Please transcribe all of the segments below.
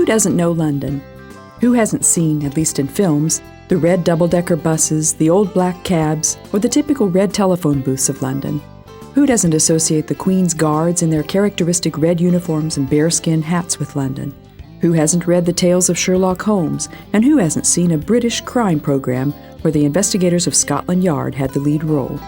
Who doesn't know London? Who hasn't seen, at least in films, the red double-decker buses, the old black cabs, or the typical red telephone booths of London? Who doesn't associate the Queen's Guards in their characteristic red uniforms and bearskin hats with London? Who hasn't read the tales of Sherlock Holmes, and who hasn't seen a British crime program where the investigators of Scotland Yard had the lead role?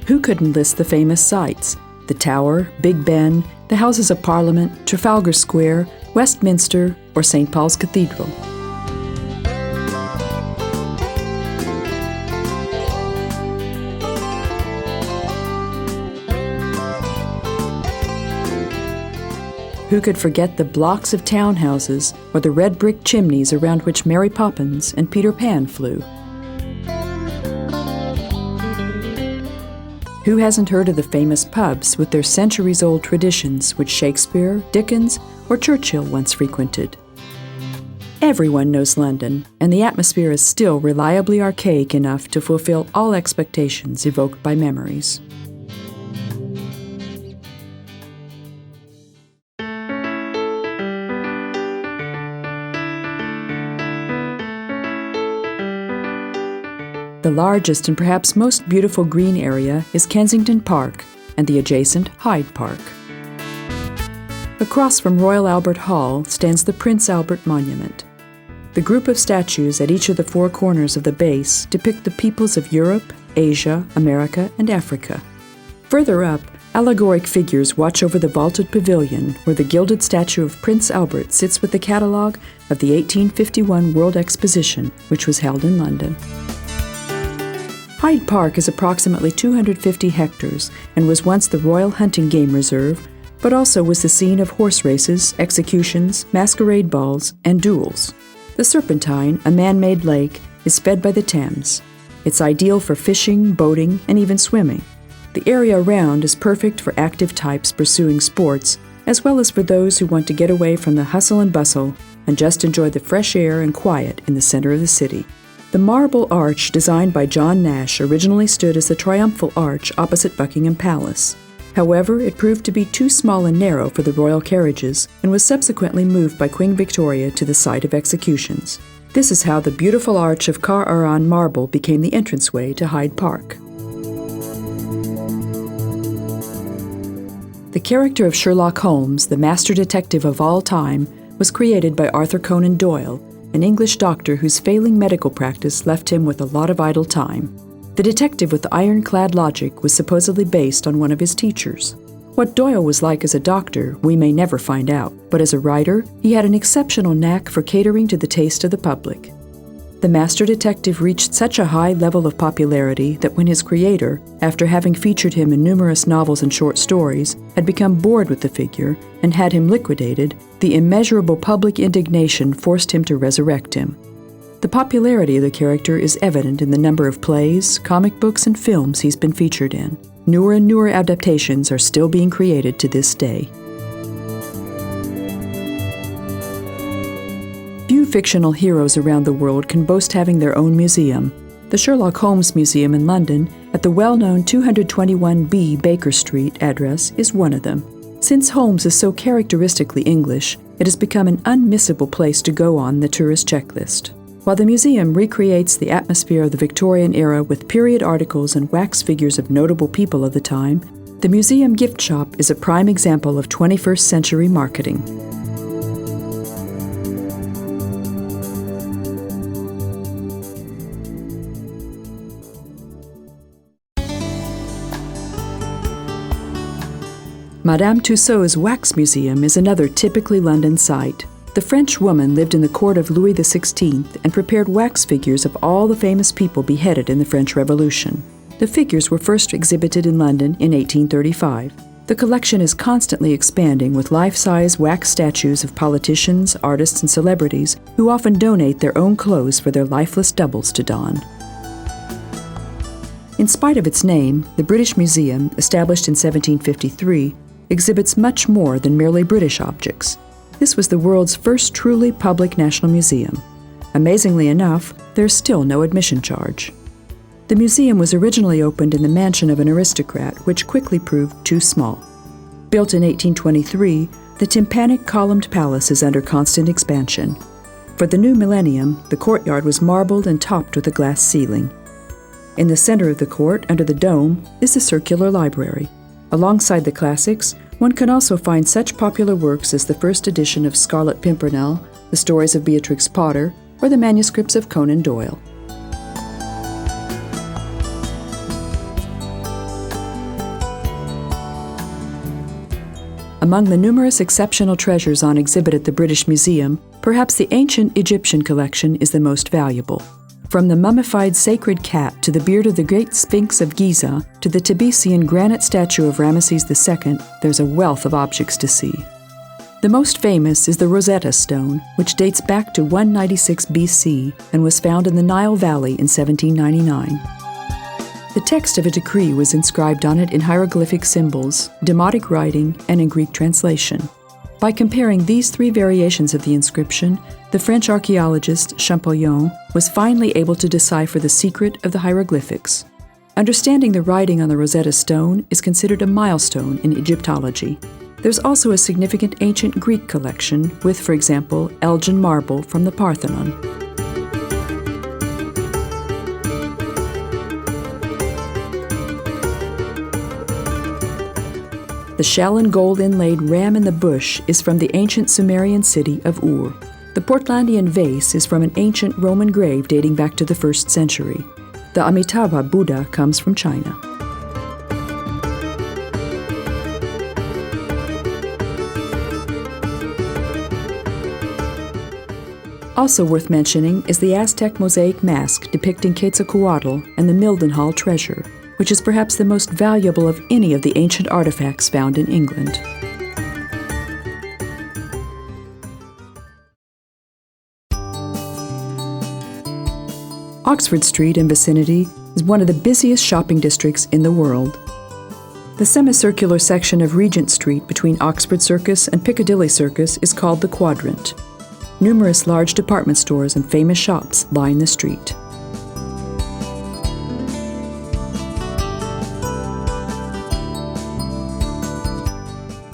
Who couldn't list the famous sights? The Tower, Big Ben, the Houses of Parliament, Trafalgar Square, Westminster, or Saint Paul's Cathedral. Who could forget the blocks of townhouses or the red brick chimneys around which Mary Poppins and Peter Pan flew? Who hasn't heard of the famous pubs with their centuries-old traditions which Shakespeare, Dickens, or Churchill once frequented? Everyone knows London, and the atmosphere is still reliably archaic enough to fulfill all expectations evoked by memories. The largest and perhaps most beautiful green area is Kensington Park and the adjacent Hyde Park. Across from Royal Albert Hall stands the Prince Albert Monument. The group of statues at each of the four corners of the base depict the peoples of Europe, Asia, America, and Africa. Further up, allegoric figures watch over the vaulted pavilion where the gilded statue of Prince Albert sits with the catalogue of the 1851 World Exposition, which was held in London. Hyde Park is approximately 250 hectares and was once the Royal Hunting Game Reserve, but also was the scene of horse races, executions, masquerade balls, and duels. The Serpentine, a man-made lake, is fed by the Thames. It's ideal for fishing, boating, and even swimming. The area around is perfect for active types pursuing sports, as well as for those who want to get away from the hustle and bustle and just enjoy the fresh air and quiet in the center of the city. The marble arch designed by John Nash originally stood as the triumphal arch opposite Buckingham Palace. However, it proved to be too small and narrow for the royal carriages and was subsequently moved by Queen Victoria to the site of executions. This is how the beautiful arch of Carrara marble became the entranceway to Hyde Park. The character of Sherlock Holmes, the master detective of all time, was created by Arthur Conan Doyle, an English doctor whose failing medical practice left him with a lot of idle time. The detective with the ironclad logic was supposedly based on one of his teachers. What Doyle was like as a doctor, we may never find out, but as a writer, he had an exceptional knack for catering to the taste of the public. The master detective reached such a high level of popularity that when his creator, after having featured him in numerous novels and short stories, had become bored with the figure and had him liquidated, the immeasurable public indignation forced him to resurrect him. The popularity of the character is evident in the number of plays, comic books, and films he's been featured in. Newer and newer adaptations are still being created to this day. Few fictional heroes around the world can boast having their own museum. The Sherlock Holmes Museum in London, at the well-known 221B Baker Street address, is one of them. Since Holmes is so characteristically English, it has become an unmissable place to go on the tourist checklist. While the museum recreates the atmosphere of the Victorian era with period articles and wax figures of notable people of the time, the museum gift shop is a prime example of 21st century marketing. Madame Tussaud's Wax Museum is another typically London sight. The French woman lived in the court of Louis XVI and prepared wax figures of all the famous people beheaded in the French Revolution. The figures were first exhibited in London in 1835. The collection is constantly expanding with life-size wax statues of politicians, artists, and celebrities who often donate their own clothes for their lifeless doubles to don. In spite of its name, the British Museum, established in 1753, exhibits much more than merely British objects. This was the world's first truly public national museum. Amazingly enough, there's still no admission charge. The museum was originally opened in the mansion of an aristocrat, which quickly proved too small. Built in 1823, the tympanic columned palace is under constant expansion. For the new millennium, the courtyard was marbled and topped with a glass ceiling. In the center of the court, under the dome, is the circular library. Alongside the classics, one can also find such popular works as the first edition of Scarlet Pimpernel, the stories of Beatrix Potter, or the manuscripts of Conan Doyle. Among the numerous exceptional treasures on exhibit at the British Museum, perhaps the ancient Egyptian collection is the most valuable. From the mummified sacred cat to the beard of the great Sphinx of Giza to the Tbilisian granite statue of Ramesses II, there's a wealth of objects to see. The most famous is the Rosetta Stone, which dates back to 196 BC and was found in the Nile Valley in 1799. The text of a decree was inscribed on it in hieroglyphic symbols, Demotic writing, and in Greek translation. By comparing these three variations of the inscription, the French archaeologist Champollion was finally able to decipher the secret of the hieroglyphics. Understanding the writing on the Rosetta Stone is considered a milestone in Egyptology. There's also a significant ancient Greek collection with, for example, Elgin marble from the Parthenon. The shell and gold inlaid ram in the bush is from the ancient Sumerian city of Ur. The Portlandian vase is from an ancient Roman grave dating back to the 1st century. The Amitabha Buddha comes from China. Also worth mentioning is the Aztec mosaic mask depicting Quetzalcoatl and the Mildenhall treasure, which is perhaps the most valuable of any of the ancient artifacts found in England. Oxford Street and vicinity is one of the busiest shopping districts in the world. The semicircular section of Regent Street between Oxford Circus and Piccadilly Circus is called the Quadrant. Numerous large department stores and famous shops line the street.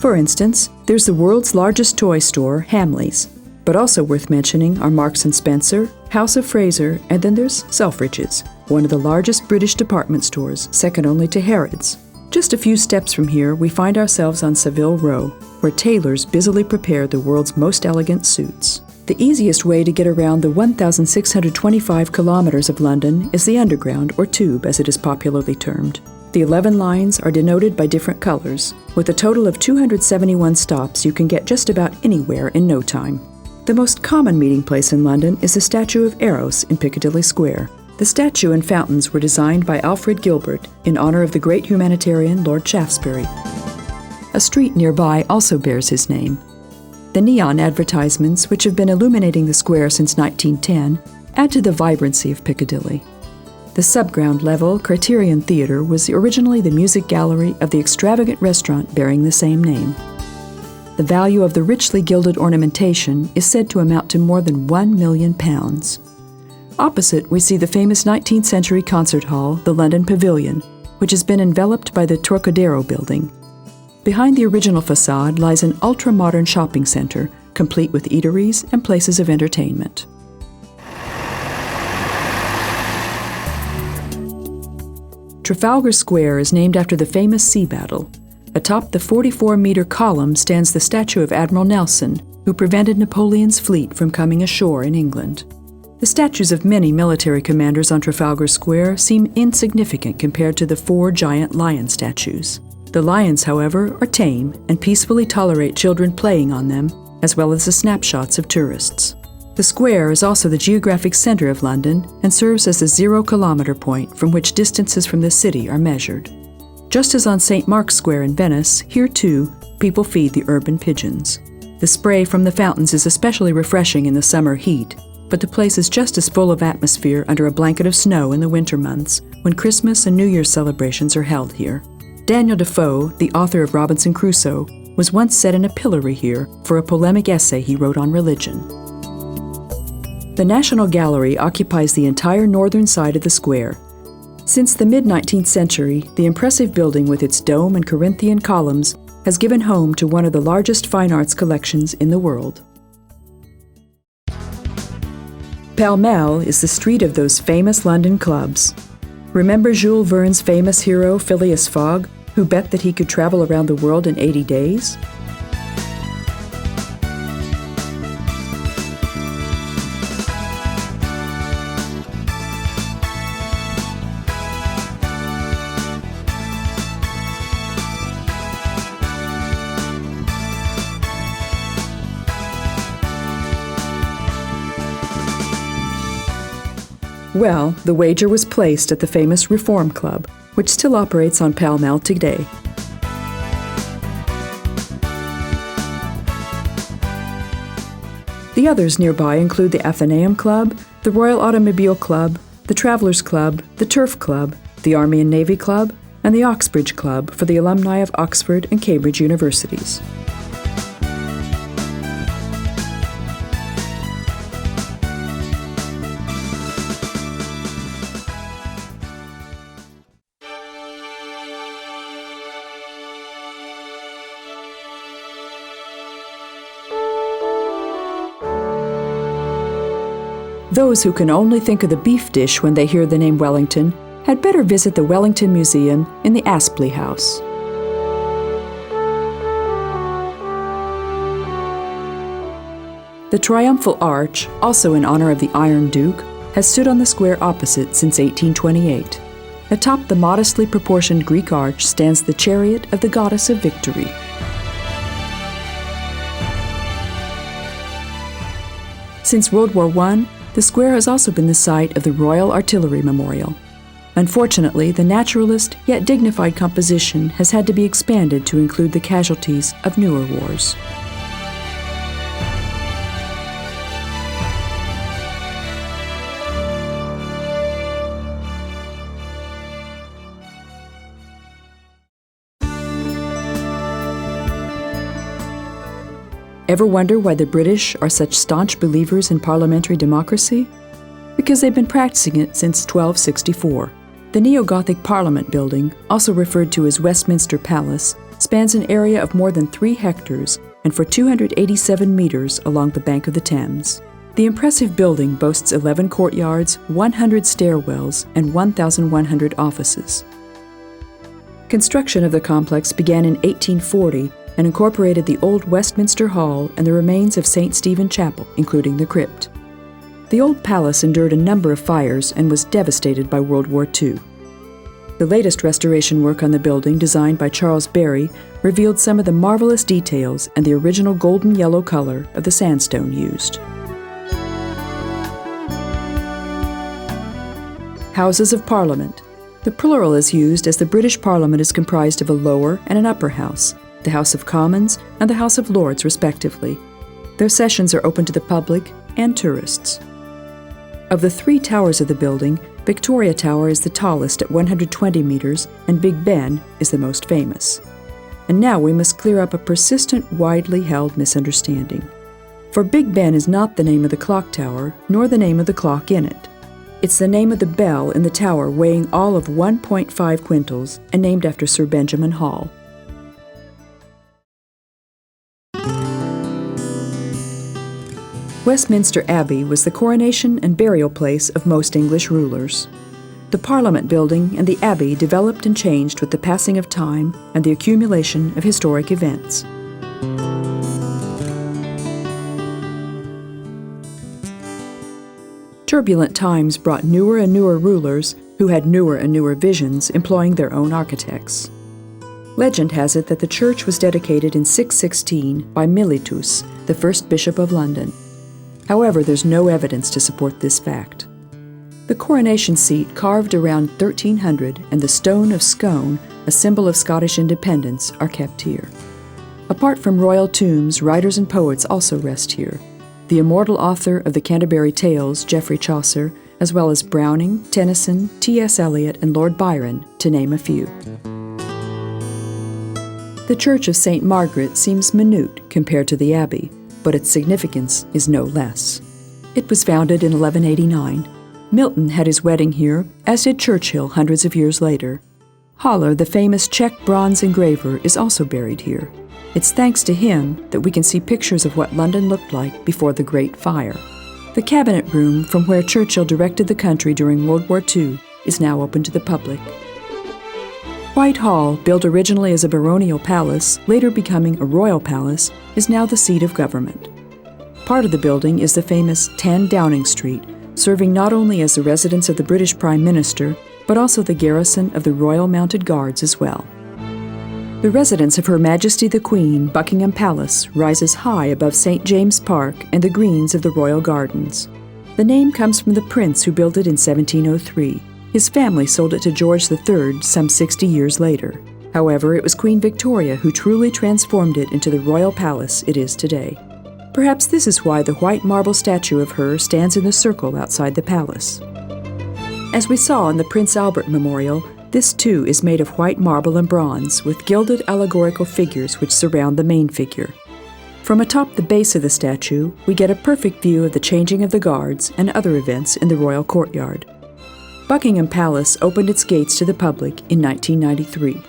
For instance, there's the world's largest toy store, Hamleys. But also worth mentioning are Marks & Spencer, House of Fraser, and then there's Selfridges, one of the largest British department stores, second only to Harrods. Just a few steps from here, we find ourselves on Savile Row, where tailors busily prepare the world's most elegant suits. The easiest way to get around the 1,625 kilometers of London is the Underground, or Tube as it is popularly termed. The 11 lines are denoted by different colors. With a total of 271 stops, you can get just about anywhere in no time. The most common meeting place in London is the statue of Eros in Piccadilly Square. The statue and fountains were designed by Alfred Gilbert in honor of the great humanitarian Lord Shaftesbury. A street nearby also bears his name. The neon advertisements, which have been illuminating the square since 1910, add to the vibrancy of Piccadilly. The subground level Criterion Theatre was originally the music gallery of the extravagant restaurant bearing the same name. The value of the richly gilded ornamentation is said to amount to more than £1 million. Opposite, we see the famous 19th century concert hall, the London Pavilion, which has been enveloped by the Trocadero building. Behind the original facade lies an ultra-modern shopping center, complete with eateries and places of entertainment. Trafalgar Square is named after the famous sea battle. Atop the 44-meter column stands the statue of Admiral Nelson, who prevented Napoleon's fleet from coming ashore in England. The statues of many military commanders on Trafalgar Square seem insignificant compared to the 4 giant lion statues. The lions, however, are tame and peacefully tolerate children playing on them, as well as the snapshots of tourists. The square is also the geographic center of London and serves as the 0-kilometer point from which distances from the city are measured. Just as on St. Mark's Square in Venice, here too, people feed the urban pigeons. The spray from the fountains is especially refreshing in the summer heat, but the place is just as full of atmosphere under a blanket of snow in the winter months, when Christmas and New Year's celebrations are held here. Daniel Defoe, the author of Robinson Crusoe, was once set in a pillory here for a polemic essay he wrote on religion. The National Gallery occupies the entire northern side of the square. Since the mid-19th century, the impressive building with its dome and Corinthian columns has given home to one of the largest fine arts collections in the world. Pall Mall is the street of those famous London clubs. Remember Jules Verne's famous hero, Phileas Fogg, who bet that he could travel around the world in 80 days? Well, the wager was placed at the famous Reform Club, which still operates on Pall Mall today. The others nearby include the Athenaeum Club, the Royal Automobile Club, the Travelers Club, the Turf Club, the Army and Navy Club, and the Oxbridge Club for the alumni of Oxford and Cambridge universities. Those who can only think of the beef dish when they hear the name Wellington had better visit the Wellington Museum in the Aspley House. The Triumphal Arch, also in honor of the Iron Duke, has stood on the square opposite since 1828. Atop the modestly proportioned Greek arch stands the chariot of the Goddess of Victory. Since World War I, the square has also been the site of the Royal Artillery Memorial. Unfortunately, the naturalist yet dignified composition has had to be expanded to include the casualties of newer wars. Ever wonder why the British are such staunch believers in parliamentary democracy? Because they've been practicing it since 1264. The Neo-Gothic Parliament building, also referred to as Westminster Palace, spans an area of more than 3 hectares and for 287 meters along the bank of the Thames. The impressive building boasts 11 courtyards, 100 stairwells, and 1,100 offices. Construction of the complex began in 1840 and incorporated the old Westminster Hall and the remains of St. Stephen Chapel, including the crypt. The old palace endured a number of fires and was devastated by World War II. The latest restoration work on the building, designed by Charles Barry, revealed some of the marvelous details and the original golden yellow color of the sandstone used. Houses of Parliament. The plural is used as the British Parliament is comprised of a lower and an upper house, the House of Commons and the House of Lords, respectively. Their sessions are open to the public and tourists. Of the three towers of the building, Victoria Tower is the tallest at 120 meters, and Big Ben is the most famous. And now we must clear up a persistent, widely held misunderstanding. For Big Ben is not the name of the clock tower, nor the name of the clock in it. It's the name of the bell in the tower, weighing all of 1.5 quintals and named after Sir Benjamin Hall. Westminster Abbey was the coronation and burial place of most English rulers. The Parliament building and the Abbey developed and changed with the passing of time and the accumulation of historic events. Turbulent times brought newer and newer rulers who had newer and newer visions, employing their own architects. Legend has it that the church was dedicated in 616 by Mellitus, the first bishop of London. However, there's no evidence to support this fact. The coronation seat, carved around 1300, and the stone of Scone, a symbol of Scottish independence, are kept here. Apart from royal tombs, writers and poets also rest here. The immortal author of the Canterbury Tales, Geoffrey Chaucer, as well as Browning, Tennyson, T.S. Eliot, and Lord Byron, to name a few. The Church of St. Margaret seems minute compared to the Abbey, but its significance is no less. It was founded in 1189. Milton had his wedding here, as did Churchill hundreds of years later. Haller, the famous Czech bronze engraver, is also buried here. It's thanks to him that we can see pictures of what London looked like before the Great Fire. The Cabinet Room, from where Churchill directed the country during World War II, is now open to the public. Whitehall, built originally as a baronial palace, later becoming a royal palace, is now the seat of government. Part of the building is the famous 10 Downing Street, serving not only as the residence of the British Prime Minister, but also the garrison of the Royal Mounted Guards as well. The residence of Her Majesty the Queen, Buckingham Palace, rises high above St. James Park and the greens of the Royal Gardens. The name comes from the prince who built it in 1703. His family sold it to George III some 60 years later. However, it was Queen Victoria who truly transformed it into the royal palace it is today. Perhaps this is why the white marble statue of her stands in the circle outside the palace. As we saw in the Prince Albert Memorial, this too is made of white marble and bronze, with gilded allegorical figures which surround the main figure. From atop the base of the statue, we get a perfect view of the changing of the guards and other events in the royal courtyard. Buckingham Palace opened its gates to the public in 1993.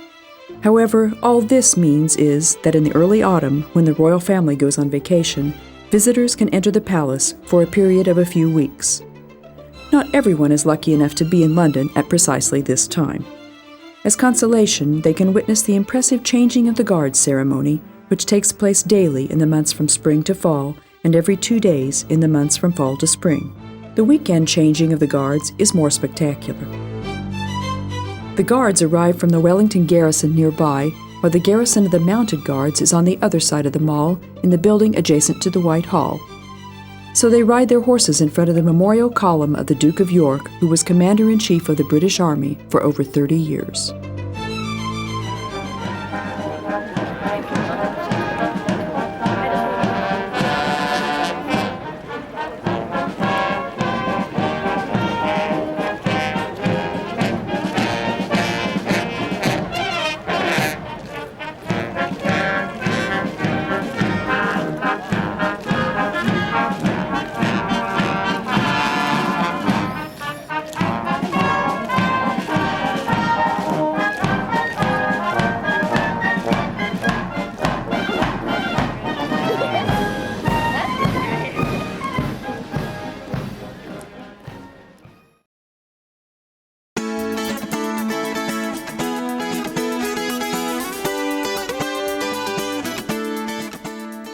However, all this means is that in the early autumn, when the royal family goes on vacation, visitors can enter the palace for a period of a few weeks. Not everyone is lucky enough to be in London at precisely this time. As consolation, they can witness the impressive changing of the guards ceremony, which takes place daily in the months from spring to fall and every 2 days in the months from fall to spring. The weekend changing of the guards is more spectacular. The guards arrive from the Wellington garrison nearby, while the garrison of the mounted guards is on the other side of the mall in the building adjacent to the White Hall. So they ride their horses in front of the memorial column of the Duke of York, who was Commander-in-Chief of the British Army for over 30 years.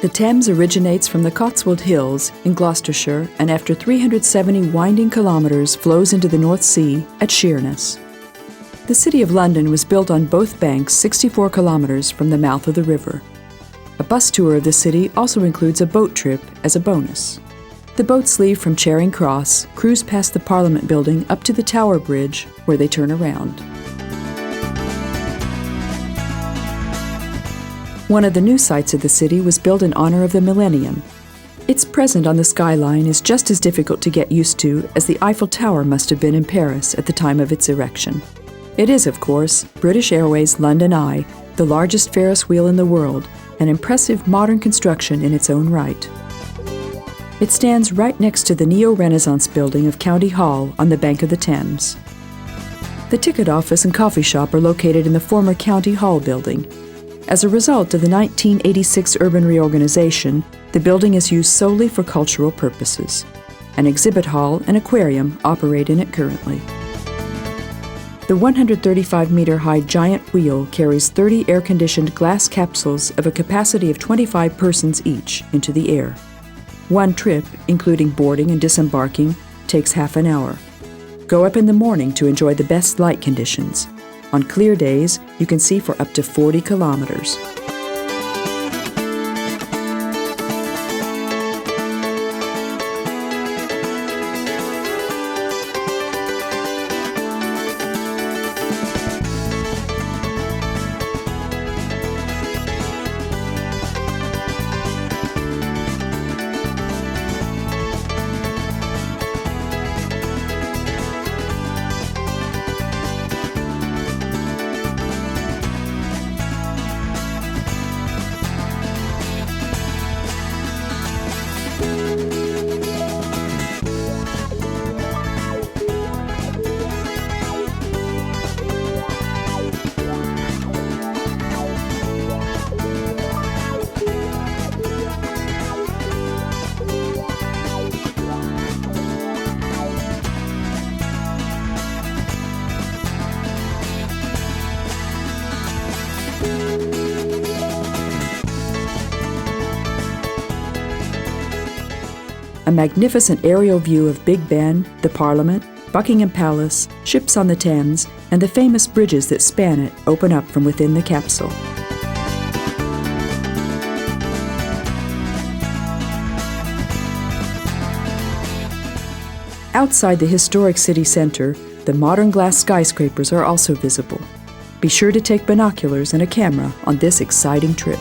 The Thames originates from the Cotswold Hills in Gloucestershire and after 370 winding kilometres flows into the North Sea at Sheerness. The City of London was built on both banks 64 kilometres from the mouth of the river. A bus tour of the city also includes a boat trip as a bonus. The boats leave from Charing Cross, cruise past the Parliament Building up to the Tower Bridge, where they turn around. One of the new sites of the city was built in honor of the millennium. Its present on the skyline is just as difficult to get used to as the Eiffel Tower must have been in Paris at the time of its erection. It is, of course, British Airways London Eye, the largest Ferris wheel in the world, an impressive modern construction in its own right. It stands right next to the neo-Renaissance building of County Hall on the bank of the Thames. The ticket office and coffee shop are located in the former County Hall building. As a result of the 1986 urban reorganization, the building is used solely for cultural purposes. An exhibit hall and aquarium operate in it currently. The 135-meter-high giant wheel carries 30 air-conditioned glass capsules of a capacity of 25 persons each into the air. One trip, including boarding and disembarking, takes half an hour. Go up in the morning to enjoy the best light conditions. On clear days, you can see for up to 40 kilometers. A magnificent aerial view of Big Ben, the Parliament, Buckingham Palace, ships on the Thames, and the famous bridges that span it open up from within the capsule. Outside the historic city center, the modern glass skyscrapers are also visible. Be sure to take binoculars and a camera on this exciting trip.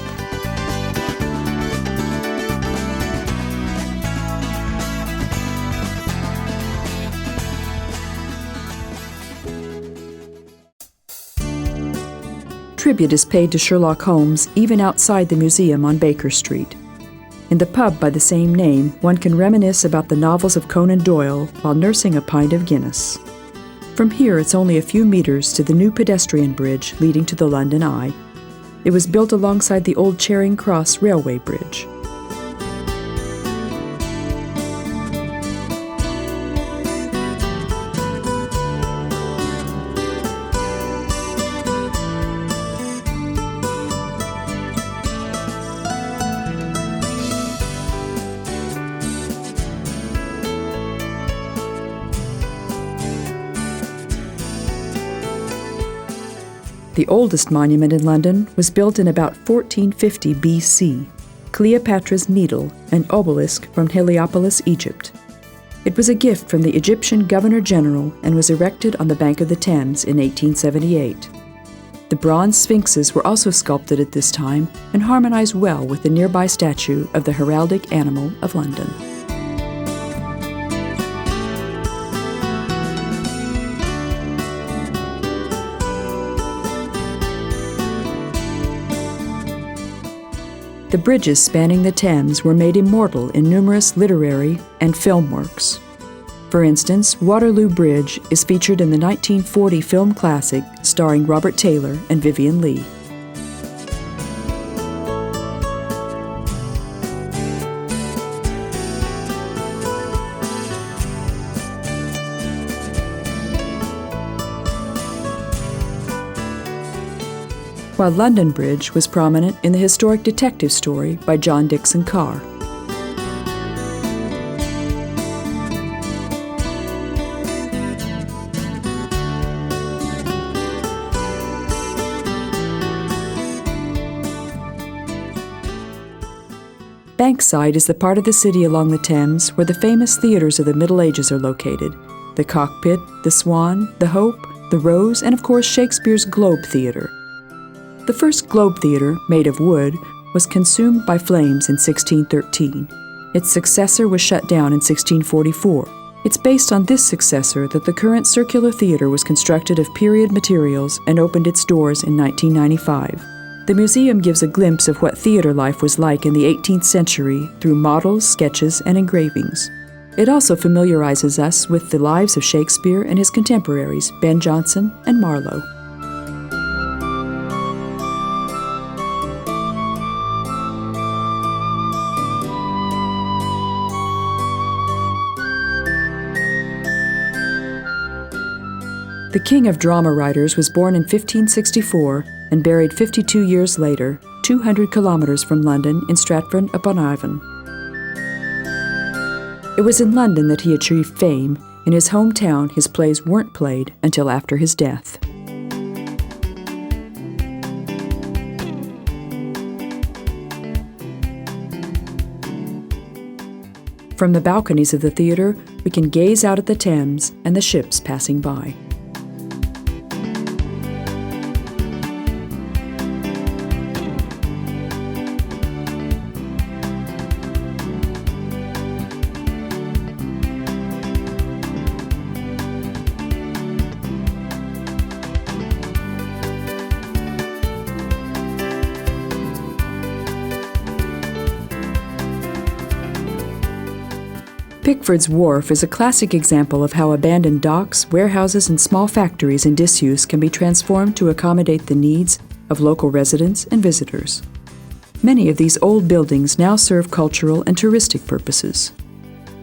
Tribute is paid to Sherlock Holmes even outside the museum on Baker Street. In the pub by the same name, one can reminisce about the novels of Conan Doyle while nursing a pint of Guinness. From here, it's only a few meters to the new pedestrian bridge leading to the London Eye. It was built alongside the old Charing Cross Railway Bridge. The oldest monument in London was built in about 1450 BC, Cleopatra's Needle, an obelisk from Heliopolis, Egypt. It was a gift from the Egyptian Governor-General and was erected on the bank of the Thames in 1878. The bronze sphinxes were also sculpted at this time and harmonized well with the nearby statue of the heraldic animal of London. The bridges spanning the Thames were made immortal in numerous literary and film works. For instance, Waterloo Bridge is featured in the 1940 film classic starring Robert Taylor and Vivien Leigh. while London Bridge was prominent in the historic detective story by John Dickson Carr. Bankside is the part of the city along the Thames where the famous theatres of the Middle Ages are located: the Cockpit, the Swan, the Hope, the Rose, and of course Shakespeare's Globe Theatre. The first Globe Theatre, made of wood, was consumed by flames in 1613. Its successor was shut down in 1644. It's based on this successor that the current Circular Theatre was constructed of period materials and opened its doors in 1995. The museum gives a glimpse of what theater life was like in the 18th century through models, sketches, and engravings. It also familiarizes us with the lives of Shakespeare and his contemporaries, Ben Jonson and Marlowe. The king of drama writers was born in 1564 and buried 52 years later, 200 kilometers from London in Stratford-upon-Avon. It was in London that he achieved fame. In his hometown, his plays weren't played until after his death. From the balconies of the theatre, we can gaze out at the Thames and the ships passing by. Pickford's Wharf is a classic example of how abandoned docks, warehouses, and small factories in disuse can be transformed to accommodate the needs of local residents and visitors. Many of these old buildings now serve cultural and touristic purposes.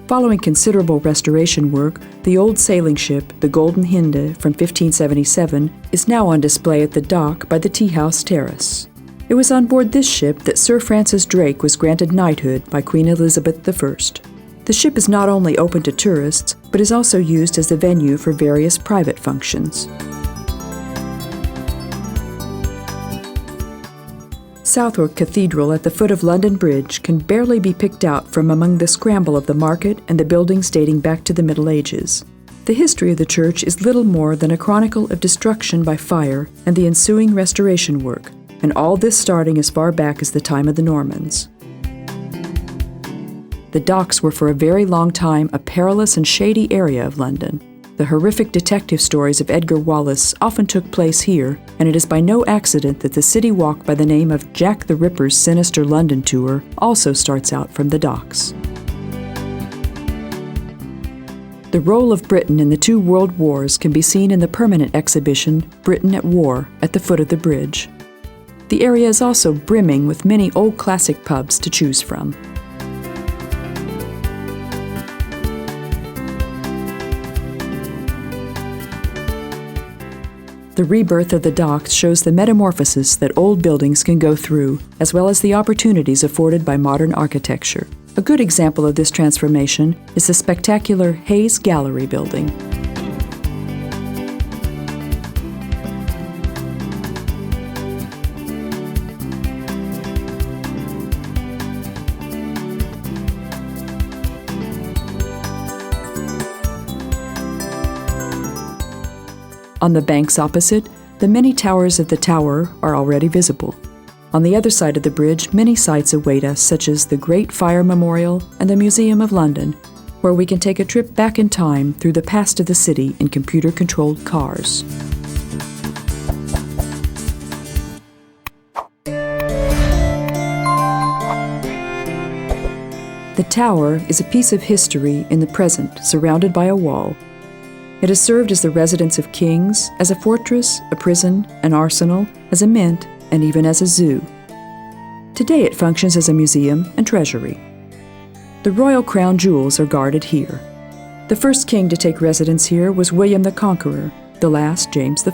Following considerable restoration work, the old sailing ship, the Golden Hinde from 1577, is now on display at the dock by the Tea House Terrace. It was on board this ship that Sir Francis Drake was granted knighthood by Queen Elizabeth I. The ship is not only open to tourists, but is also used as the venue for various private functions. Southwark Cathedral at the foot of London Bridge can barely be picked out from among the scramble of the market and the buildings dating back to the Middle Ages. The history of the church is little more than a chronicle of destruction by fire and the ensuing restoration work, and all this starting as far back as the time of the Normans. The docks were for a very long time a perilous and shady area of London. The horrific detective stories of Edgar Wallace often took place here, and it is by no accident that the city walk by the name of Jack the Ripper's Sinister London Tour also starts out from the docks. The role of Britain in the two world wars can be seen in the permanent exhibition Britain at War at the foot of the bridge. The area is also brimming with many old classic pubs to choose from. The rebirth of the docks shows the metamorphosis that old buildings can go through, as well as the opportunities afforded by modern architecture. A good example of this transformation is the spectacular Hayes Gallery building. On the banks opposite, the many towers of the tower are already visible. On the other side of the bridge, many sights await us, such as the Great Fire Memorial and the Museum of London, where we can take a trip back in time through the past of the city in computer-controlled cars. The tower is a piece of history in the present, surrounded by a wall. It has served as the residence of kings, as a fortress, a prison, an arsenal, as a mint, and even as a zoo. Today it functions as a museum and treasury. The royal crown jewels are guarded here. The first king to take residence here was William the Conqueror, the last James I.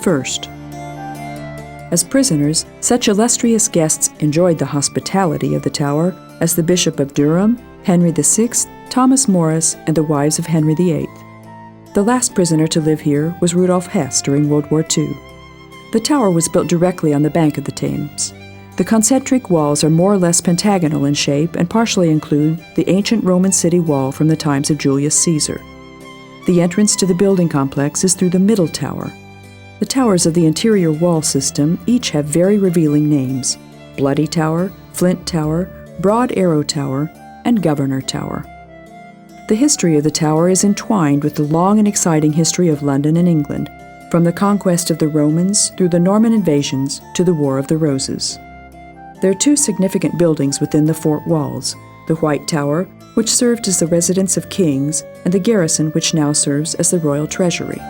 As prisoners, such illustrious guests enjoyed the hospitality of the Tower as the Bishop of Durham, Henry VI, Thomas Morris, and the wives of Henry VIII. The last prisoner to live here was Rudolf Hess during World War II. The tower was built directly on the bank of the Thames. The concentric walls are more or less pentagonal in shape and partially include the ancient Roman city wall from the times of Julius Caesar. The entrance to the building complex is through the middle tower. The towers of the interior wall system each have very revealing names: Bloody Tower, Flint Tower, Broad Arrow Tower, and Governor Tower. The history of the tower is entwined with the long and exciting history of London and England, from the conquest of the Romans through the Norman invasions to the War of the Roses. There are two significant buildings within the fort walls: the White Tower, which served as the residence of kings, and the garrison, which now serves as the Royal Treasury.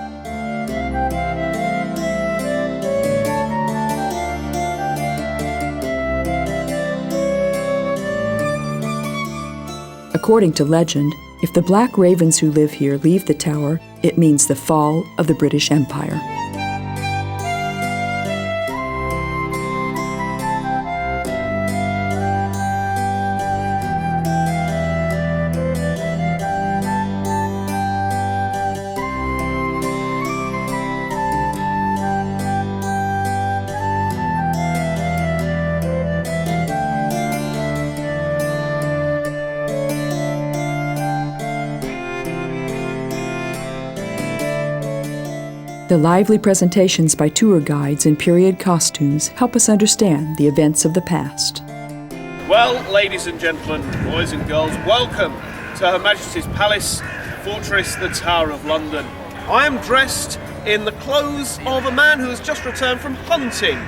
According to legend, if the black ravens who live here leave the tower, it means the fall of the British Empire. The lively presentations by tour guides in period costumes help us understand the events of the past. Well, ladies and gentlemen, boys and girls, welcome to Her Majesty's Palace, Fortress, the Tower of London. I am dressed in the clothes of a man who has just returned from hunting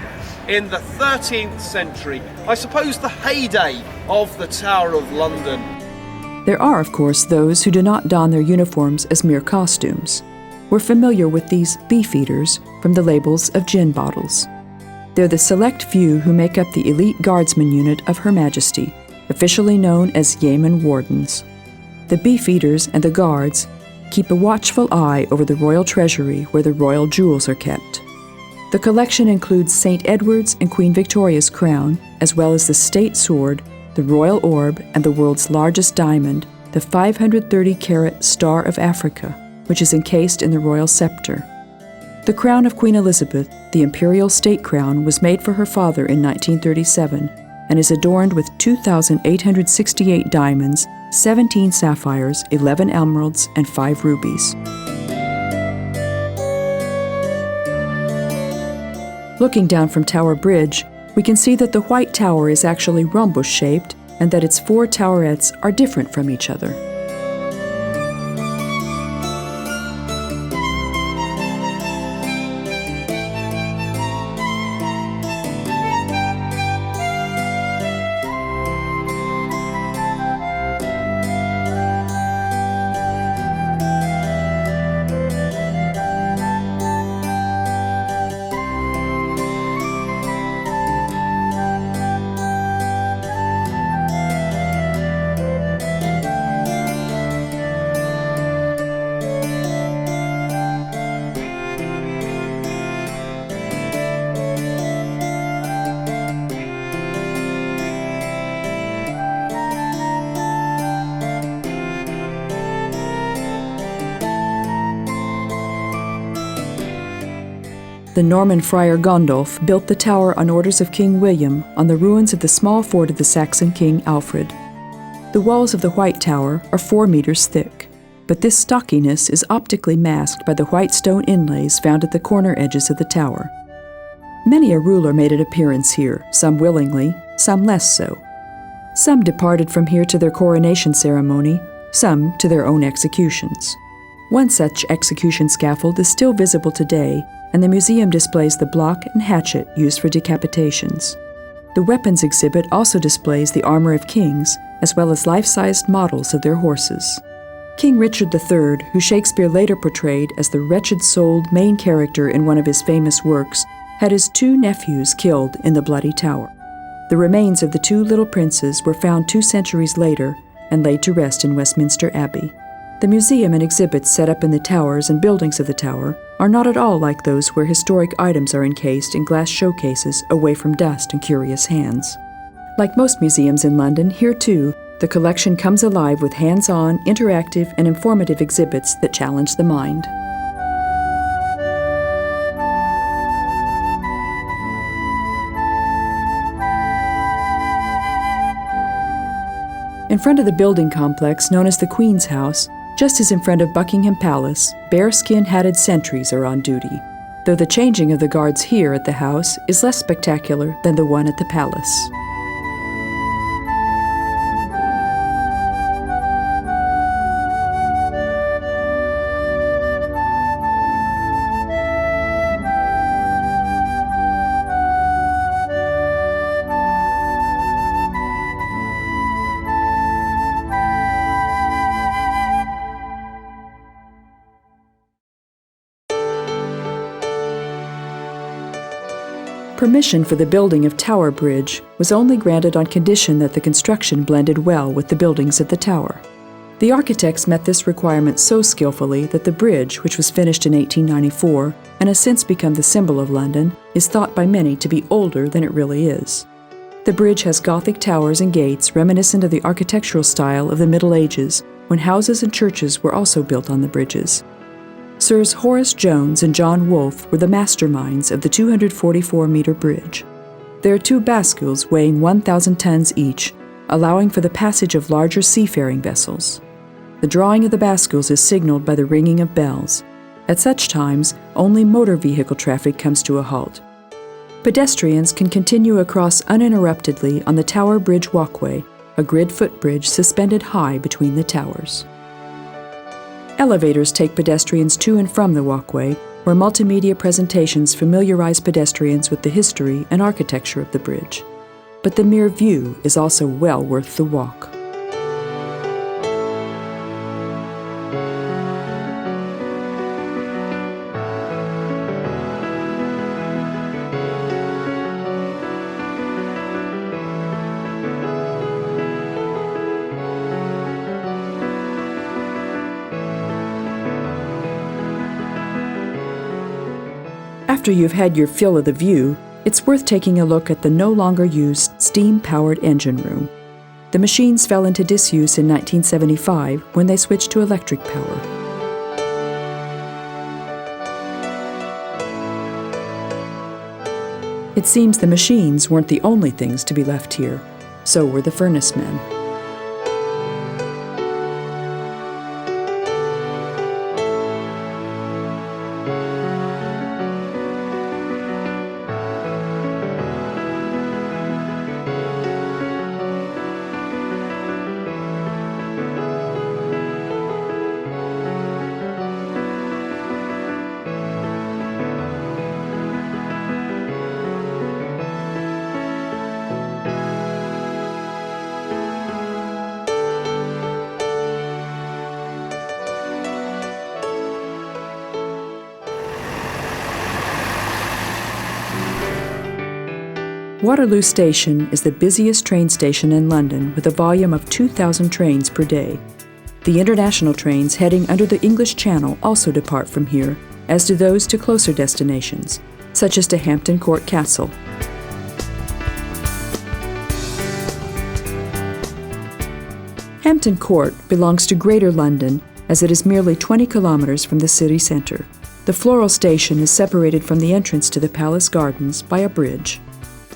in the 13th century. I suppose the heyday of the Tower of London. There are, of course, those who do not don their uniforms as mere costumes. We're familiar with these beefeaters from the labels of gin bottles. They're the select few who make up the elite guardsman unit of Her Majesty, officially known as Yeoman Wardens. The beefeaters and the guards keep a watchful eye over the royal treasury where the royal jewels are kept. The collection includes St. Edward's and Queen Victoria's crown, as well as the state sword, the royal orb, and the world's largest diamond, the 530-carat Star of Africa, which is encased in the royal scepter. The crown of Queen Elizabeth, the imperial state crown, was made for her father in 1937 and is adorned with 2,868 diamonds, 17 sapphires, 11 emeralds, and 5 rubies. Looking down from Tower Bridge, we can see that the White Tower is actually rhombus-shaped and that its 4 towerets are different from each other. The Norman friar Gundulf built the tower on orders of King William on the ruins of the small fort of the Saxon king Alfred. The walls of the White Tower are 4 meters thick, but this stockiness is optically masked by the white stone inlays found at the corner edges of the tower. Many a ruler made an appearance here, some willingly, some less so. Some departed from here to their coronation ceremony, some to their own executions. One such execution scaffold is still visible today, and the museum displays the block and hatchet used for decapitations. The weapons exhibit also displays the armor of kings, as well as life-sized models of their horses. King Richard III, who Shakespeare later portrayed as the wretched-souled main character in one of his famous works, had his 2 nephews killed in the Bloody Tower. The remains of the 2 little princes were found 2 centuries later and laid to rest in Westminster Abbey. The museum and exhibits set up in the towers and buildings of the tower are not at all like those where historic items are encased in glass showcases away from dust and curious hands. Like most museums in London, here too, the collection comes alive with hands-on, interactive, and informative exhibits that challenge the mind. In front of the building complex known as the Queen's House, just as in front of Buckingham Palace, bearskin-hatted sentries are on duty, though the changing of the guards here at the house is less spectacular than the one at the palace. Permission for the building of Tower Bridge was only granted on condition that the construction blended well with the buildings of the tower. The architects met this requirement so skillfully that the bridge, which was finished in 1894 and has since become the symbol of London, is thought by many to be older than it really is. The bridge has Gothic towers and gates reminiscent of the architectural style of the Middle Ages, when houses and churches were also built on the bridges. Sirs Horace Jones and John Wolfe were the masterminds of the 244-meter bridge. There are 2 bascules weighing 1,000 tons each, allowing for the passage of larger seafaring vessels. The drawing of the bascules is signaled by the ringing of bells. At such times, only motor vehicle traffic comes to a halt. Pedestrians can continue across uninterruptedly on the Tower Bridge walkway, a grid footbridge suspended high between the towers. Elevators take pedestrians to and from the walkway, where multimedia presentations familiarize pedestrians with the history and architecture of the bridge. But the mere view is also well worth the walk. After you've had your fill of the view, it's worth taking a look at the no longer used steam-powered engine room. The machines fell into disuse in 1975 when they switched to electric power. It seems the machines weren't the only things to be left here. So were the furnace men. Waterloo Station is the busiest train station in London with a volume of 2,000 trains per day. The international trains heading under the English Channel also depart from here, as do those to closer destinations, such as to Hampton Court Castle. Hampton Court belongs to Greater London, as it is merely 20 kilometers from the city centre. The floral station is separated from the entrance to the palace gardens by a bridge.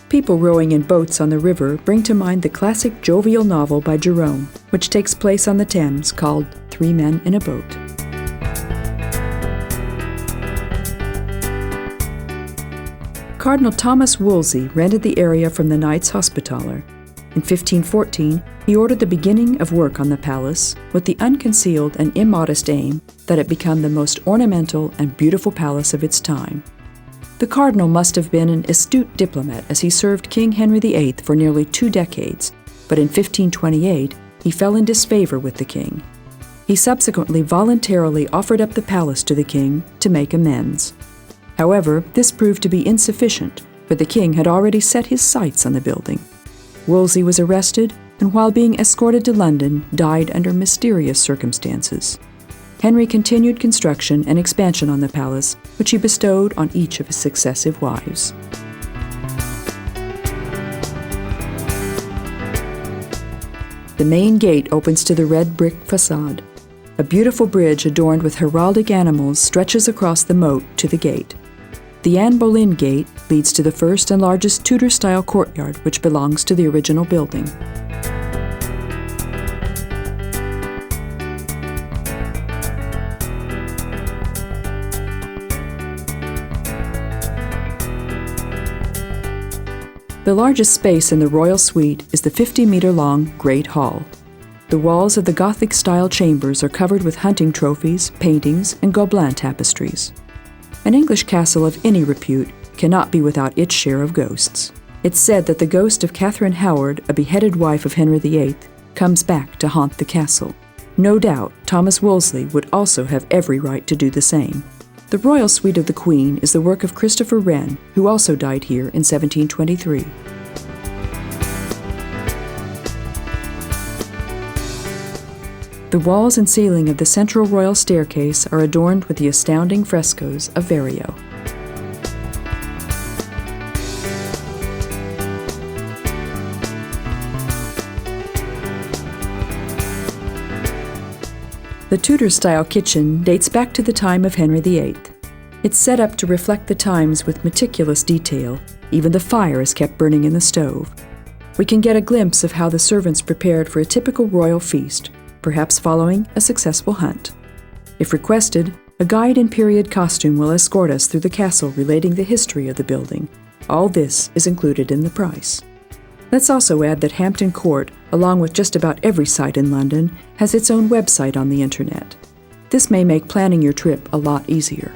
People rowing in boats on the river bring to mind the classic jovial novel by Jerome, which takes place on the Thames, called 3 Men in a Boat. Cardinal Thomas Wolsey rented the area from the Knights Hospitaller. In 1514, he ordered the beginning of work on the palace with the unconcealed and immodest aim that it become the most ornamental and beautiful palace of its time. The cardinal must have been an astute diplomat as he served King Henry VIII for nearly 2 decades, but in 1528 he fell in disfavor with the king. He subsequently voluntarily offered up the palace to the king to make amends. However, this proved to be insufficient, for the king had already set his sights on the building. Wolsey was arrested and while being escorted to London died under mysterious circumstances. Henry continued construction and expansion on the palace, which he bestowed on each of his successive wives. The main gate opens to the red brick facade. A beautiful bridge adorned with heraldic animals stretches across the moat to the gate. The Anne Boleyn Gate leads to the first and largest Tudor-style courtyard, which belongs to the original building. The largest space in the royal suite is the 50-meter-long Great Hall. The walls of the Gothic-style chambers are covered with hunting trophies, paintings, and Gobelin tapestries. An English castle of any repute cannot be without its share of ghosts. It's said that the ghost of Catherine Howard, a beheaded wife of Henry VIII, comes back to haunt the castle. No doubt, Thomas Wolsey would also have every right to do the same. The royal suite of the Queen is the work of Christopher Wren, who also died here in 1723. The walls and ceiling of the central royal staircase are adorned with the astounding frescoes of Verrocchio. The Tudor-style kitchen dates back to the time of Henry VIII. It's set up to reflect the times with meticulous detail. Even the fire is kept burning in the stove. We can get a glimpse of how the servants prepared for a typical royal feast, perhaps following a successful hunt. If requested, a guide in period costume will escort us through the castle relating the history of the building. All this is included in the price. Let's also add that Hampton Court, along with just about every site in London, has its own website on the internet. This may make planning your trip a lot easier.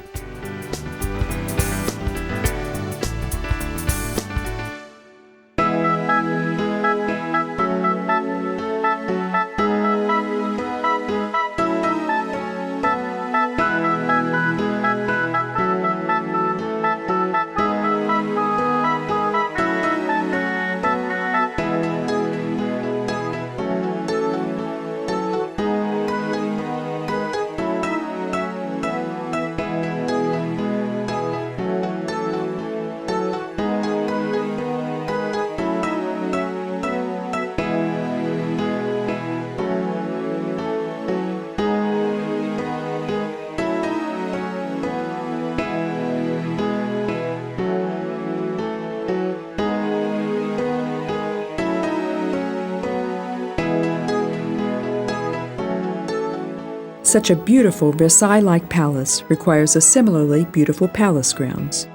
Such a beautiful Versailles-like palace requires a similarly beautiful palace grounds.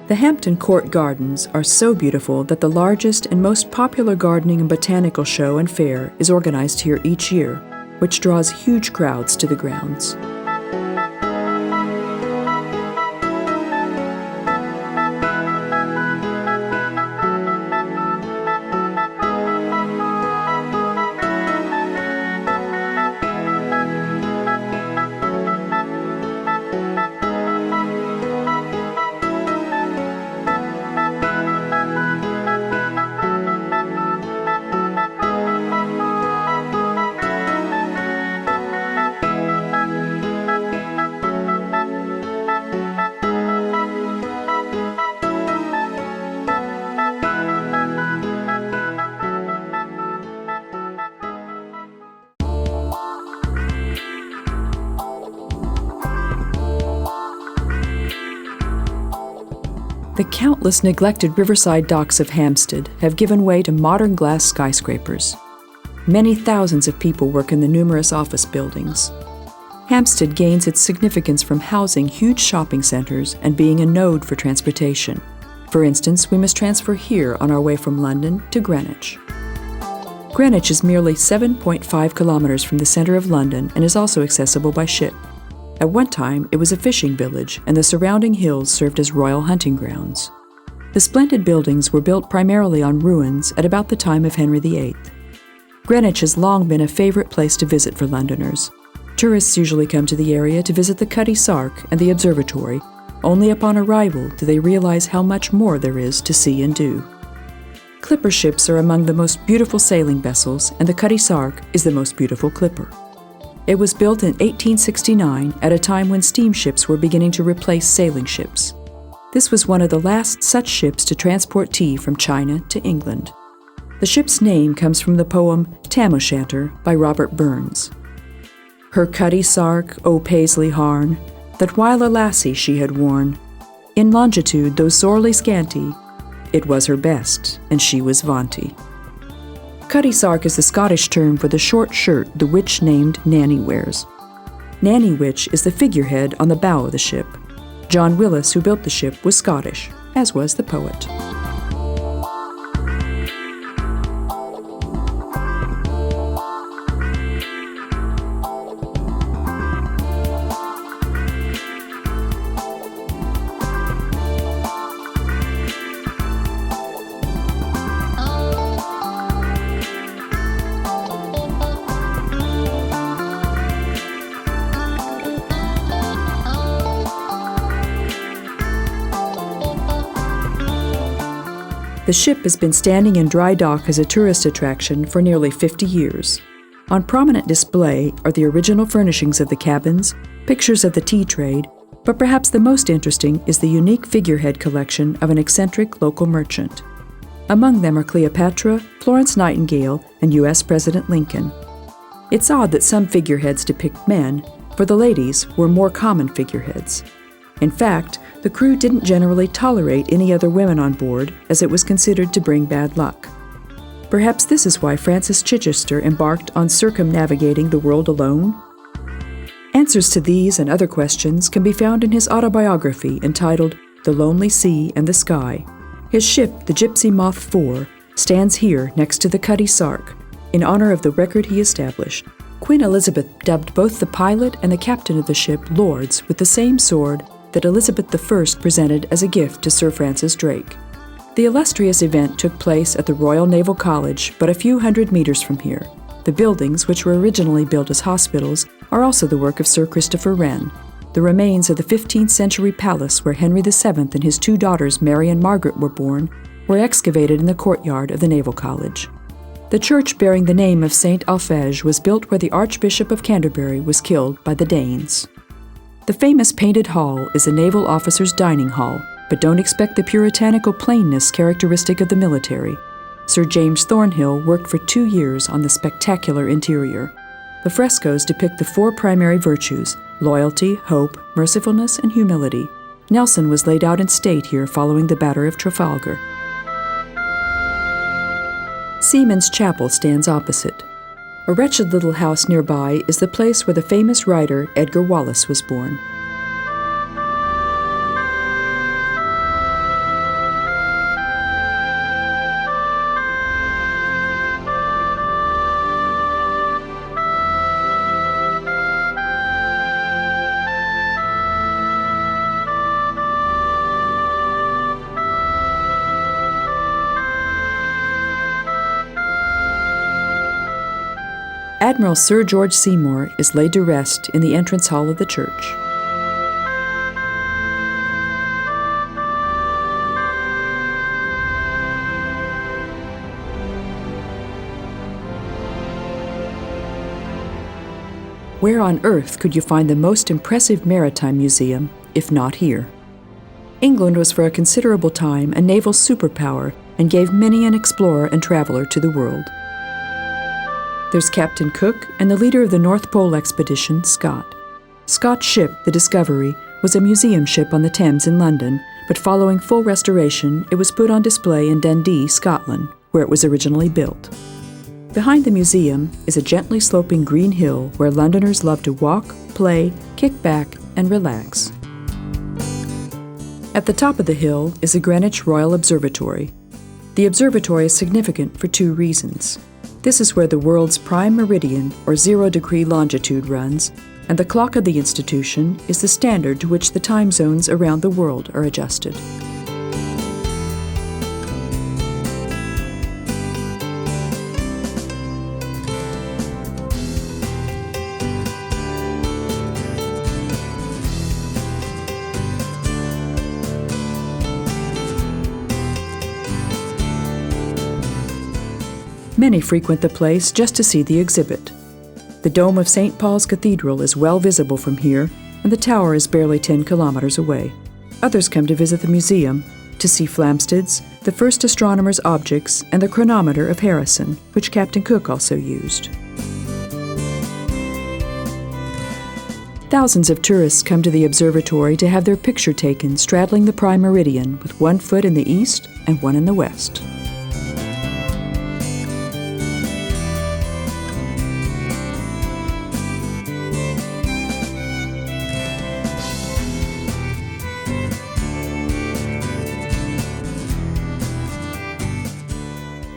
The Hampton Court Gardens are so beautiful that the largest and most popular gardening and botanical show and fair is organized here each year, which draws huge crowds to the grounds. The countless neglected riverside docks of Hampstead have given way to modern glass skyscrapers. Many thousands of people work in the numerous office buildings. Hampstead gains its significance from housing huge shopping centers and being a node for transportation. For instance, we must transfer here on our way from London to Greenwich. Greenwich is merely 7.5 kilometers from the center of London and is also accessible by ship. At one time, it was a fishing village, and the surrounding hills served as royal hunting grounds. The splendid buildings were built primarily on ruins at about the time of Henry VIII. Greenwich has long been a favorite place to visit for Londoners. Tourists usually come to the area to visit the Cutty Sark and the observatory. Only upon arrival do they realize how much more there is to see and do. Clipper ships are among the most beautiful sailing vessels, and the Cutty Sark is the most beautiful clipper. It was built in 1869 at a time when steamships were beginning to replace sailing ships. This was one of the last such ships to transport tea from China to England. The ship's name comes from the poem Tam O'Shanter by Robert Burns. Her cuddy sark, O Paisley Harn, that while a lassie she had worn, in longitude though sorely scanty, it was her best, and she was vaunty. Cuddy sark is the Scottish term for the short shirt the witch named Nanny wears. Nanny Witch is the figurehead on the bow of the ship. John Willis, who built the ship, was Scottish, as was the poet. The ship has been standing in dry dock as a tourist attraction for nearly 50 years. On prominent display are the original furnishings of the cabins, pictures of the tea trade, but perhaps the most interesting is the unique figurehead collection of an eccentric local merchant. Among them are Cleopatra, Florence Nightingale, and U.S. President Lincoln. It's odd that some figureheads depict men, for the ladies were more common figureheads. In fact, the crew didn't generally tolerate any other women on board, as it was considered to bring bad luck. Perhaps this is why Francis Chichester embarked on circumnavigating the world alone? Answers to these and other questions can be found in his autobiography entitled The Lonely Sea and the Sky. His ship, the Gypsy Moth 4, stands here next to the Cuddy Sark, in honor of the record he established. Queen Elizabeth dubbed both the pilot and the captain of the ship lords with the same sword that Elizabeth I presented as a gift to Sir Francis Drake. The illustrious event took place at the Royal Naval College, but a few hundred meters from here. The buildings, which were originally built as hospitals, are also the work of Sir Christopher Wren. The remains of the 15th century palace where Henry VII and his two daughters Mary and Margaret were born were excavated in the courtyard of the Naval College. The church bearing the name of St. Alphege was built where the Archbishop of Canterbury was killed by the Danes. The famous Painted Hall is a naval officer's dining hall, but don't expect the puritanical plainness characteristic of the military. Sir James Thornhill worked for 2 years on the spectacular interior. The frescoes depict the 4 primary virtues: loyalty, hope, mercifulness, and humility. Nelson was laid out in state here following the Battle of Trafalgar. Seaman's Chapel stands opposite. A wretched little house nearby is the place where the famous writer Edgar Wallace was born. Admiral Sir George Seymour is laid to rest in the entrance hall of the church. Where on earth could you find the most impressive maritime museum, if not here? England was for a considerable time a naval superpower and gave many an explorer and traveler to the world. There's Captain Cook and the leader of the North Pole expedition, Scott. Scott's ship, the Discovery, was a museum ship on the Thames in London, but following full restoration, it was put on display in Dundee, Scotland, where it was originally built. Behind the museum is a gently sloping green hill where Londoners love to walk, play, kick back, and relax. At the top of the hill is the Greenwich Royal Observatory. The observatory is significant for 2 reasons. This is where the world's prime meridian, or 0-degree longitude, runs, and the clock of the institution is the standard to which the time zones around the world are adjusted. Many frequent the place just to see the exhibit. The dome of Saint Paul's Cathedral is well visible from here, and the tower is barely 10 kilometers away. Others come to visit the museum to see Flamsteed's, the first astronomer's objects, and the chronometer of Harrison, which Captain Cook also used. Thousands of tourists come to the observatory to have their picture taken straddling the prime meridian with one foot in the east and one in the west.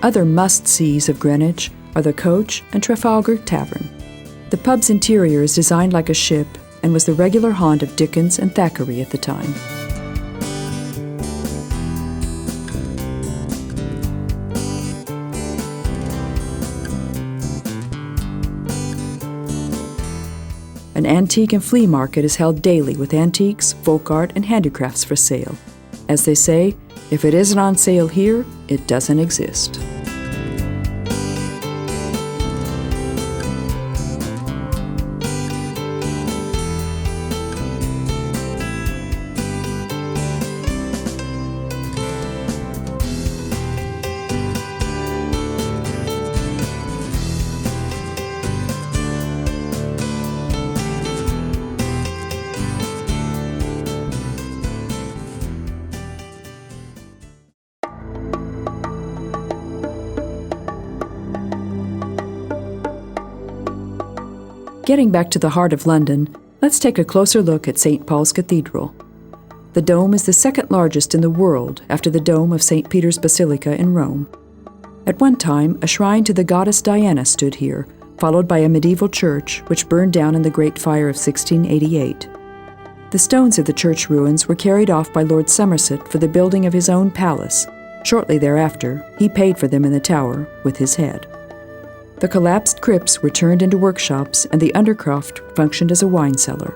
Other must-sees of Greenwich are the Coach and Trafalgar Tavern. The pub's interior is designed like a ship and was the regular haunt of Dickens and Thackeray at the time. An antique and flea market is held daily with antiques, folk art, and handicrafts for sale. As they say, if it isn't on sale here, it doesn't exist. Getting back to the heart of London, let's take a closer look at St. Paul's Cathedral. The dome is the second largest in the world after the dome of St. Peter's Basilica in Rome. At one time, a shrine to the goddess Diana stood here, followed by a medieval church which burned down in the Great Fire of 1688. The stones of the church ruins were carried off by Lord Somerset for the building of his own palace. Shortly thereafter, he paid for them in the Tower with his head. The collapsed crypts were turned into workshops, and the undercroft functioned as a wine cellar.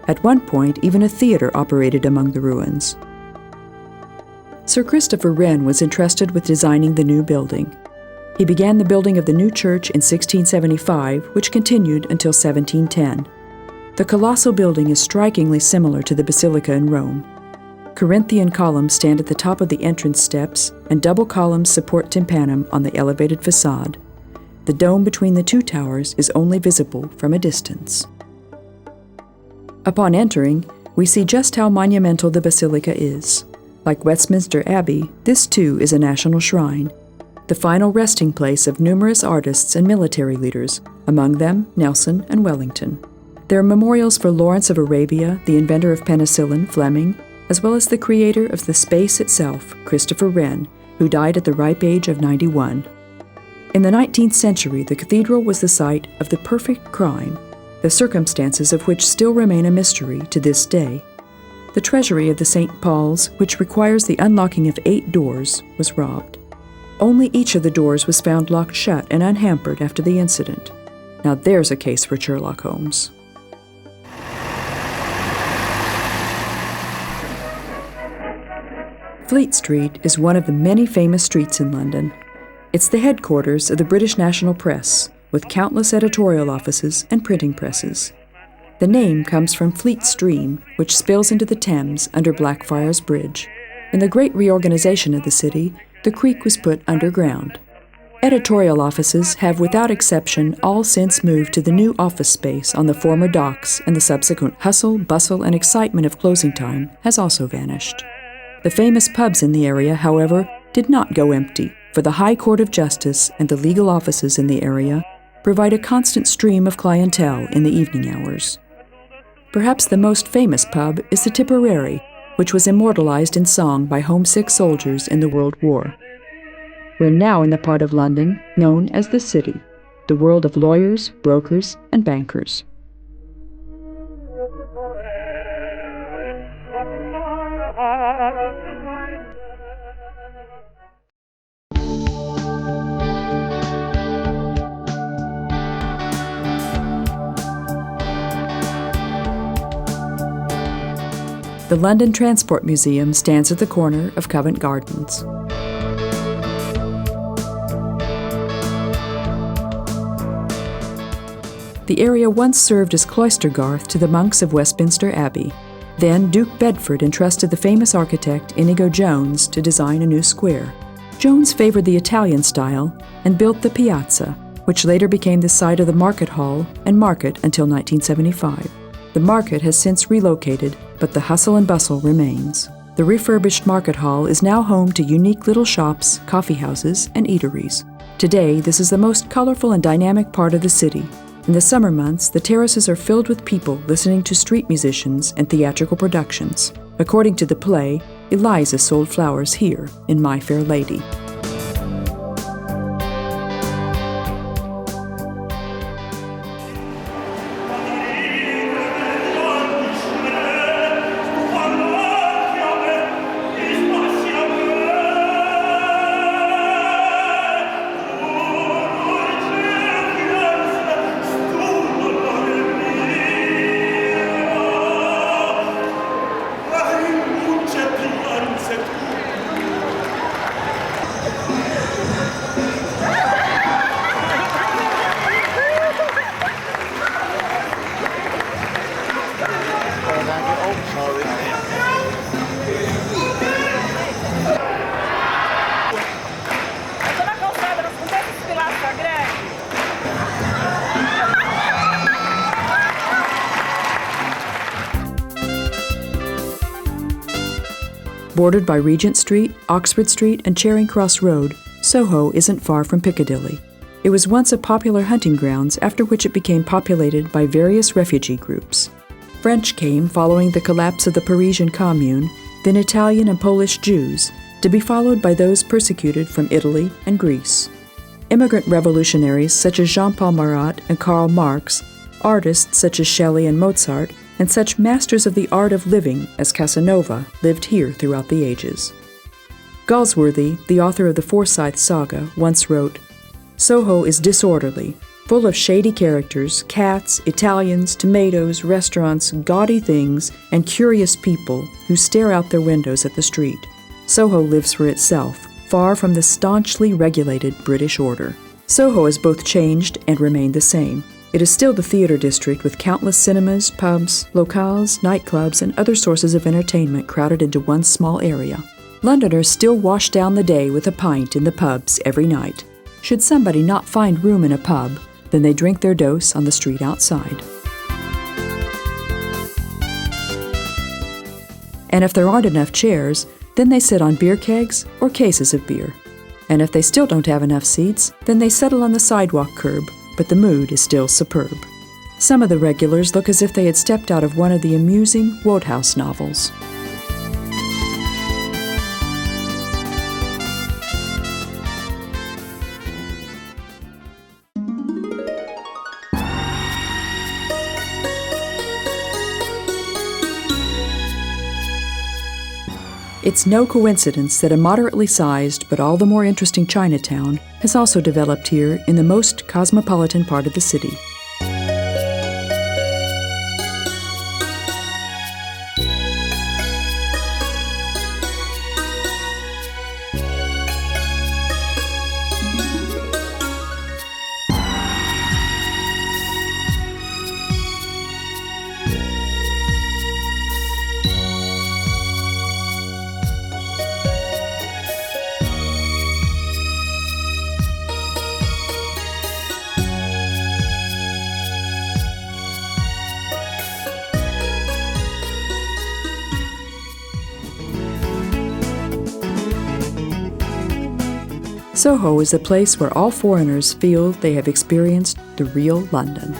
At one point, even a theater operated among the ruins. Sir Christopher Wren was entrusted with designing the new building. He began the building of the new church in 1675, which continued until 1710. The colossal building is strikingly similar to the Basilica in Rome. Corinthian columns stand at the top of the entrance steps, and double columns support tympanum on the elevated facade. The dome between the two towers is only visible from a distance. Upon entering, we see just how monumental the basilica is. Like Westminster Abbey, this too is a national shrine, the final resting place of numerous artists and military leaders, among them Nelson and Wellington. There are memorials for Lawrence of Arabia, the inventor of penicillin, Fleming, as well as the creator of the space itself, Christopher Wren, who died at the ripe age of 91. In the 19th century, the cathedral was the site of the perfect crime, the circumstances of which still remain a mystery to this day. The treasury of the St. Paul's, which requires the unlocking of 8 doors, was robbed. Only each of the doors was found locked shut and unhampered after the incident. Now there's a case for Sherlock Holmes. Fleet Street is one of the many famous streets in London. It's the headquarters of the British National Press, with countless editorial offices and printing presses. The name comes from Fleet Stream, which spills into the Thames under Blackfriars Bridge. In the great reorganization of the city, the creek was put underground. Editorial offices have, without exception, all since moved to the new office space on the former docks, and the subsequent hustle, bustle, and excitement of closing time has also vanished. The famous pubs in the area, however, did not go empty, for the High Court of Justice and the legal offices in the area provide a constant stream of clientele in the evening hours. Perhaps the most famous pub is the Tipperary, which was immortalized in song by homesick soldiers in the World War. We're now in the part of London known as the City, the world of lawyers, brokers, and bankers. The London Transport Museum stands at the corner of Covent Gardens. The area once served as Cloistergarth to the monks of Westminster Abbey. Then Duke Bedford entrusted the famous architect Inigo Jones to design a new square. Jones favored the Italian style and built the piazza, which later became the site of the market hall and market until 1975. The market has since relocated, but the hustle and bustle remains. The refurbished market hall is now home to unique little shops, coffee houses, and eateries. Today, this is the most colorful and dynamic part of the city. In the summer months, the terraces are filled with people listening to street musicians and theatrical productions. According to the play, Eliza sold flowers here in My Fair Lady. Bordered by Regent Street, Oxford Street, and Charing Cross Road, Soho isn't far from Piccadilly. It was once a popular hunting grounds, after which it became populated by various refugee groups. French came following the collapse of the Parisian Commune, then Italian and Polish Jews, to be followed by those persecuted from Italy and Greece. Immigrant revolutionaries such as Jean-Paul Marat and Karl Marx, artists such as Shelley and Mozart, and such masters of the art of living as Casanova lived here throughout the ages. Galsworthy, the author of the Forsyth Saga, once wrote, "Soho is disorderly, full of shady characters, cats, Italians, tomatoes, restaurants, gaudy things, and curious people who stare out their windows at the street. Soho lives for itself, far from the staunchly regulated British order." Soho has both changed and remained the same. It is still the theater district with countless cinemas, pubs, locales, nightclubs, and other sources of entertainment crowded into one small area. Londoners still wash down the day with a pint in the pubs every night. Should somebody not find room in a pub, then they drink their dose on the street outside. And if there aren't enough chairs, then they sit on beer kegs or cases of beer. And if they still don't have enough seats, then they settle on the sidewalk curb, but the mood is still superb. Some of the regulars look as if they had stepped out of one of the amusing Wodehouse novels. It's no coincidence that a moderately sized but all the more interesting Chinatown has also developed here in the most cosmopolitan part of the city. Soho is the place where all foreigners feel they have experienced the real London.